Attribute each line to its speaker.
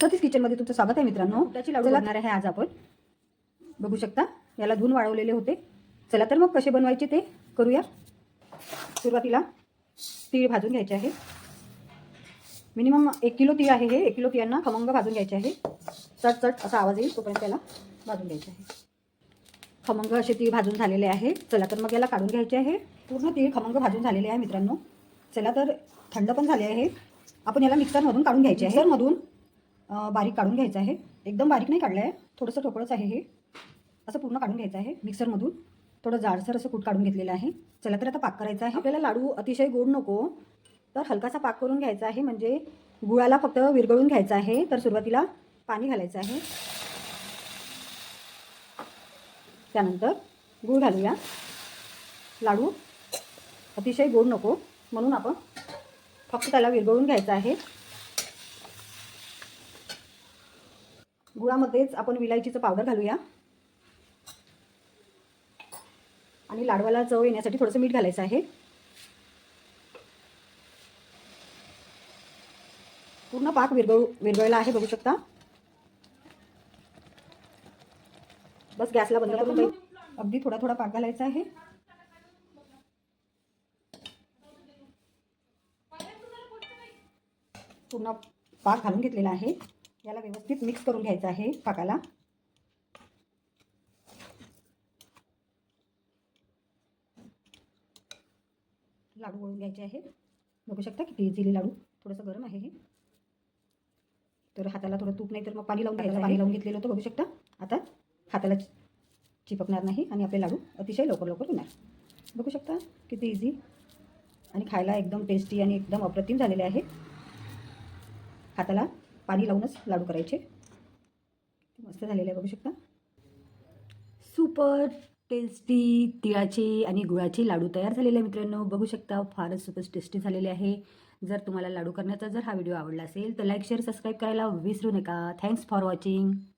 Speaker 1: सतीश किचनमध्ये तुमचं स्वागत आहे मित्रांनो. त्याची लाडू बनवणार आहे आज आपण. बघू शकता याला धुवून वाळवलेले होते. चला तर मग कसे बनवायचे ते करूया. सुरुवातीला तीळ भाजून घ्यायचे आहे. मिनिमम 1 किलो तीळ आहे हे. 1 किलो तिळांना खमंग भाजून घ्यायचे आहे. चट चट असा आवाज येईल तोपर्यंत त्याला भाजून घ्यायचे आहे. खमंग असे तीळ भाजून झालेले आहे. चला तर मग याला काढून घ्यायचे आहे. पूर्ण तीळ खमंग भाजून झालेले आहे मित्रांनो. चला तर थंड पण झाले आहे. आपण याला मिक्सरमधून काढून घ्यायचे आहे. मिक्सरमधून बारीक काढून घ्यायचं आहे. एकदम बारीक नाही काढलं आहे, थोडंसं ठोकळंच आहे हे. असं पूर्ण काढून घ्यायचं आहे मिक्सरमधून. थोडं जाडसर असं कूट काढून घेतलेलं आहे. चला तर आता पाक करायचा आहे. आपल्याला लाडू अतिशय गोड नको, तर हलकासा पाक करून घ्यायचा आहे. म्हणजे गुळाला फक्त विरघळून घ्यायचं आहे. तर सुरुवातीला पाणी घालायचं आहे. त्यानंतर गूळ घालूया. लाडू अतिशय गोड नको म्हणून आपण फक्त त्याला विरघळून घ्यायचं आहे. गुळामध्येच आपण विलायचीचं पावडर घालूया आणि लाडवाला चव येण्यासाठी थोडंसं मीठ घालायचं आहे. पूर्ण पाक विरघळला आहे, बघू शकता. बस गॅसला बंद करून अगदी थोडा थोडा पाक घालायचा आहे. पूर्ण पाक घालून घेतलेला आहे. याला व्यवस्थित मिक्स करून घ्यायचं आहे पाकाला. लाडू वळून घ्यायचे आहे. बघू शकता किती इझिली लाडू. थोडंसं गरम आहे हे, तर हाताला थोडं तूप नाही तर मग पाणी लावून घ्यायचं. पाणी लावून घेतलेलं होतं, बघू शकता. आता हाताला चिपकणार नाही आणि आपले लाडू अतिशय लवकर लवकर होणार. बघू शकता किती इझी आणि खायला एकदम टेस्टी आणि एकदम अप्रतिम झालेले आहे. हाताला पाणी लावूनच लाडू करायचे. मस्त झालेले आहे, बघू शकता. सुपर टेस्टी तिळाचे आणि गुळाचे लाडू तयार झालेले आहे मित्रांनो. बघू शकता फारच सुपर टेस्टी झालेले आहे. जर तुम्हाला लाडू करण्याचा जर हा व्हिडिओ आवडला असेल तर लाईक शेअर सबस्क्राईब करायला विसरू नका. Thanks for watching.